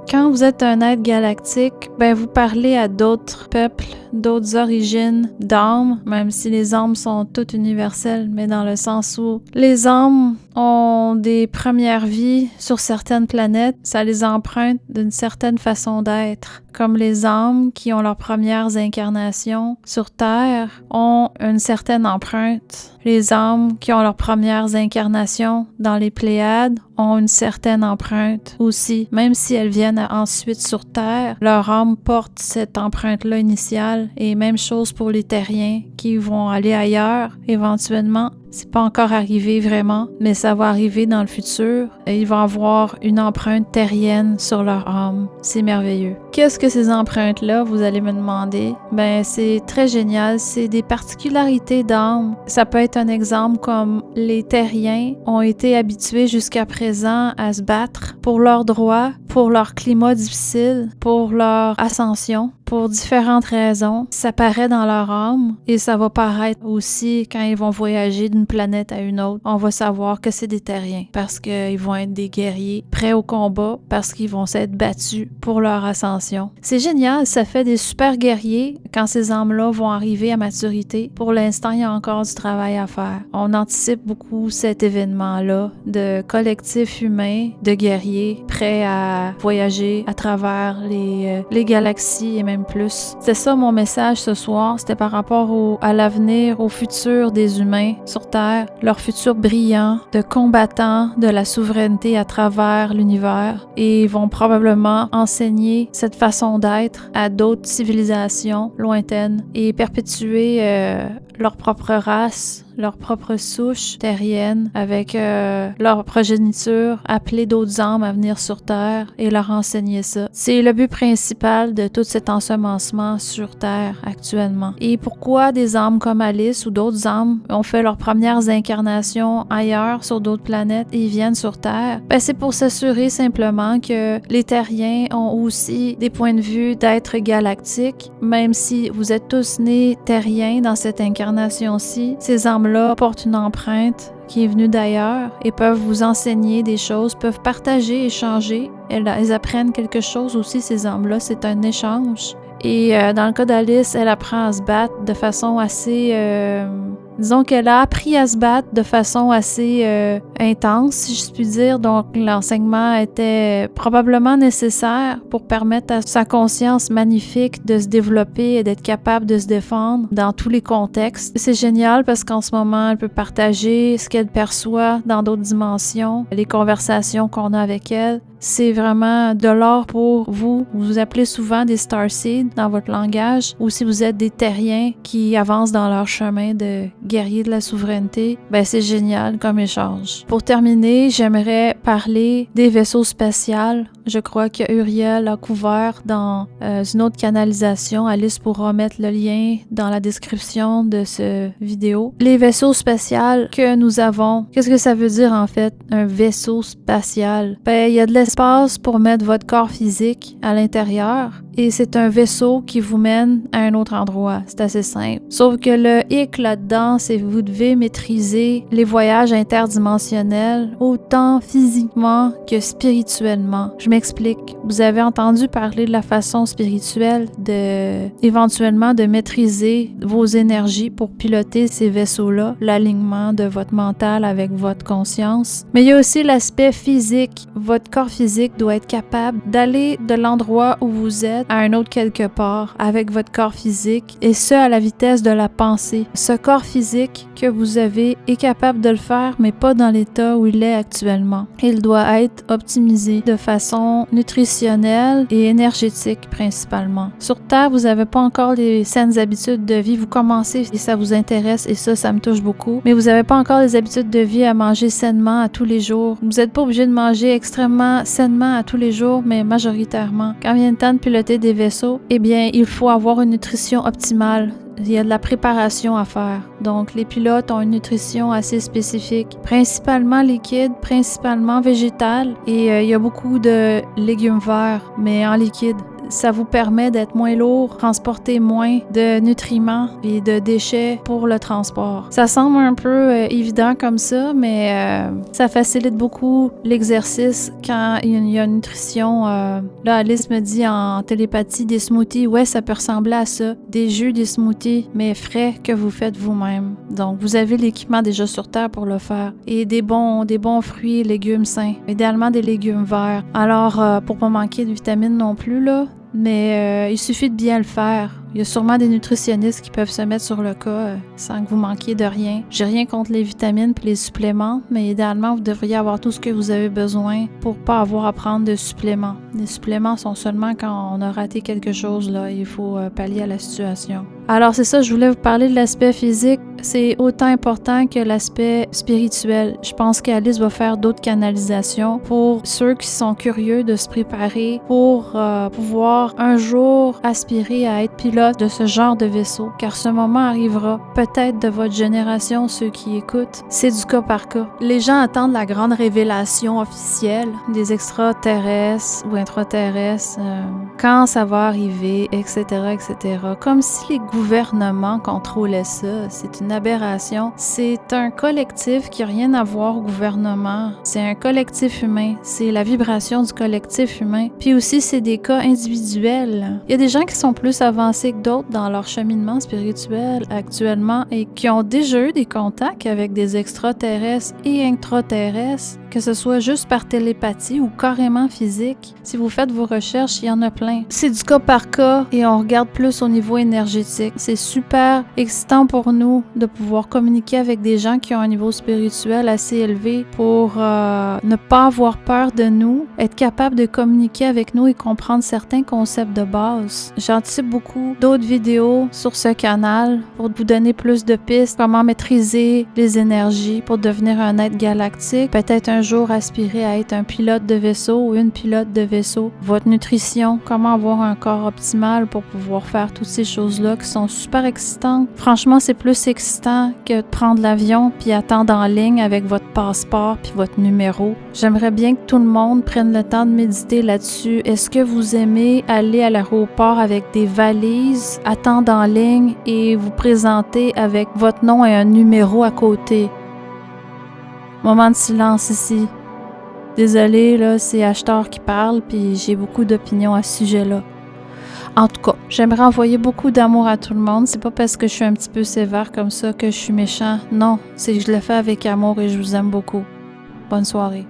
Quand vous êtes un être galactique, vous parlez à d'autres peuples, d'autres origines d'âmes, même si les âmes sont toutes universelles, mais dans le sens où les âmes ont des premières vies sur certaines planètes, ça les emprunte d'une certaine façon d'être. Comme les âmes qui ont leurs premières incarnations sur Terre ont une certaine empreinte. Les âmes qui ont leurs premières incarnations dans les Pléiades ont une certaine empreinte aussi. Même si elles viennent ensuite sur Terre, leur âme porte cette empreinte-là initiale. Et même chose pour les terriens qui vont aller ailleurs éventuellement. C'est pas encore arrivé vraiment, mais ça va arriver dans le futur. Et ils vont avoir une empreinte terrienne sur leur âme. C'est merveilleux. Qu'est-ce que ces empreintes-là, vous allez me demander? C'est très génial. C'est des particularités d'âme. Ça peut être un exemple comme les terriens ont été habitués jusqu'à présent à se battre pour leurs droits, pour leur climat difficile, pour leur ascension, pour différentes raisons. Ça paraît dans leur âme et ça va paraître aussi quand ils vont voyager d'une planète à une autre. On va savoir que c'est des terriens parce qu'ils vont être des guerriers prêts au combat parce qu'ils vont s'être battus pour leur ascension. C'est génial, ça fait des super guerriers quand ces âmes-là vont arriver à maturité. Pour l'instant, il y a encore du travail à faire. On anticipe beaucoup cet événement-là de collectif humain, de guerriers prêts à voyager à travers les galaxies et même plus. C'est ça mon message ce soir, c'était par rapport à l'avenir, au futur des humains sur Terre, leur futur brillant de combattants de la souveraineté à travers l'univers et vont probablement enseigner cette façon d'être à d'autres civilisations lointaines et perpétuer leur propre race, leur propre souche terrienne avec leur progéniture, appeler d'autres âmes à venir sur Terre et leur enseigner ça. C'est le but principal de tout cet ensemencement sur Terre actuellement. Et pourquoi des âmes comme Alice ou d'autres âmes ont fait leurs premières incarnations ailleurs sur d'autres planètes et viennent sur Terre? C'est pour s'assurer simplement que les terriens ont aussi des points de vue d'êtres galactiques, même si vous êtes tous nés terriens dans cette incarnation-ci, ces âmes-là portent une empreinte qui est venue d'ailleurs et peuvent vous enseigner des choses, peuvent partager, échanger. Elles apprennent quelque chose aussi, ces âmes-là, c'est un échange. Et dans le cas d'Alice, elle apprend à se battre de façon assez... disons qu'elle a appris à se battre de façon assez intense, si je puis dire. Donc, l'enseignement était probablement nécessaire pour permettre à sa conscience magnifique de se développer et d'être capable de se défendre dans tous les contextes. C'est génial parce qu'en ce moment, elle peut partager ce qu'elle perçoit dans d'autres dimensions, les conversations qu'on a avec elle. C'est vraiment de l'or pour vous. Vous vous appelez souvent des starseeds dans votre langage, ou si vous êtes des terriens qui avancent dans leur chemin de guerriers de la souveraineté, c'est génial comme échange. Pour terminer, j'aimerais parler des vaisseaux spatials. Je crois que Uriel a couvert dans une autre canalisation. Alice pourra mettre le lien dans la description de cette vidéo. Les vaisseaux spatials que nous avons, qu'est-ce que ça veut dire en fait, un vaisseau spatial? Il y a de l'espace pour mettre votre corps physique à l'intérieur et c'est un vaisseau qui vous mène à un autre endroit. C'est assez simple. Sauf que le hic là-dedans, c'est que vous devez maîtriser les voyages interdimensionnels autant physiquement que spirituellement. Je m'explique. Vous avez entendu parler de la façon spirituelle éventuellement de maîtriser vos énergies pour piloter ces vaisseaux-là, l'alignement de votre mental avec votre conscience. Mais il y a aussi l'aspect physique. Votre corps physique doit être capable d'aller de l'endroit où vous êtes à un autre quelque part avec votre corps physique et ce à la vitesse de la pensée. Ce corps physique que vous avez est capable de le faire mais pas dans l'état où il est actuellement. Il doit être optimisé de façon nutritionnelle et énergétique principalement. Sur Terre, vous n'avez pas encore les saines habitudes de vie. Vous commencez et ça vous intéresse et ça me touche beaucoup. Mais vous n'avez pas encore les habitudes de vie à manger sainement à tous les jours. Vous n'êtes pas obligé de manger extrêmement sainement à tous les jours, mais majoritairement. Quand vient le temps de piloter des vaisseaux, il faut avoir une nutrition optimale. Il y a de la préparation à faire. Donc, les pilotes ont une nutrition assez spécifique, principalement liquide, principalement végétale, et il y a beaucoup de légumes verts, mais en liquide. ça vous permet d'être moins lourd, transporter moins de nutriments et de déchets pour le transport. Ça semble un peu évident comme ça, mais ça facilite beaucoup l'exercice quand il y a une nutrition. Là, Alice me dit en télépathie des smoothies. Ouais, ça peut ressembler à ça. Des jus, des smoothies, mais frais que vous faites vous-même. Donc, vous avez l'équipement déjà sur Terre pour le faire. Et des bons fruits et légumes sains. Idéalement, des légumes verts. Alors, pour pas manquer de vitamines non plus, là, mais il suffit de bien le faire. Il y a sûrement des nutritionnistes qui peuvent se mettre sur le cas sans que vous manquiez de rien. J'ai rien contre les vitamines et les suppléments, mais idéalement, vous devriez avoir tout ce que vous avez besoin pour pas avoir à prendre de suppléments. Les suppléments sont seulement quand on a raté quelque chose, là, il faut pallier à la situation. Alors c'est ça, je voulais vous parler de l'aspect physique. C'est autant important que l'aspect spirituel. Je pense qu'Alice va faire d'autres canalisations pour ceux qui sont curieux de se préparer pour pouvoir un jour aspirer à être pilote de ce genre de vaisseau, car ce moment arrivera. Peut-être de votre génération, ceux qui écoutent, c'est du cas par cas. Les gens attendent la grande révélation officielle des extraterrestres ou intraterrestres, quand ça va arriver, etc., etc. Comme si les gouvernements contrôlaient ça. C'est une aberration. C'est un collectif qui n'a rien à voir au gouvernement. C'est un collectif humain. C'est la vibration du collectif humain. Puis aussi, c'est des cas individuels. Il y a des gens qui sont plus avancés que d'autres dans leur cheminement spirituel actuellement et qui ont déjà eu des contacts avec des extraterrestres et intraterrestres, que ce soit juste par télépathie ou carrément physique. Si vous faites vos recherches, il y en a plein. C'est du cas par cas et on regarde plus au niveau énergétique. C'est super excitant pour nous de pouvoir communiquer avec des gens qui ont un niveau spirituel assez élevé pour ne pas avoir peur de nous, être capable de communiquer avec nous et comprendre certains concepts de base. J'anticipe beaucoup d'autres vidéos sur ce canal pour vous donner plus de pistes, comment maîtriser les énergies pour devenir un être galactique, peut-être un jour aspirer à être un pilote de vaisseau ou une pilote de vaisseau, votre nutrition, comment avoir un corps optimal pour pouvoir faire toutes ces choses-là qui sont super excitantes. Franchement, c'est plus excitant que de prendre l'avion puis attendre en ligne avec votre passeport puis votre numéro. J'aimerais bien que tout le monde prenne le temps de méditer là-dessus. Est-ce que vous aimez aller à l'aéroport avec des valises, attendre en ligne et vous présenter avec votre nom et un numéro à côté? Moment de silence ici. Désolée, là, c'est Acheteur qui parle, puis j'ai beaucoup d'opinions à ce sujet-là. En tout cas, j'aimerais envoyer beaucoup d'amour à tout le monde. C'est pas parce que je suis un petit peu sévère comme ça que je suis méchant. Non, c'est que je le fais avec amour et je vous aime beaucoup. Bonne soirée.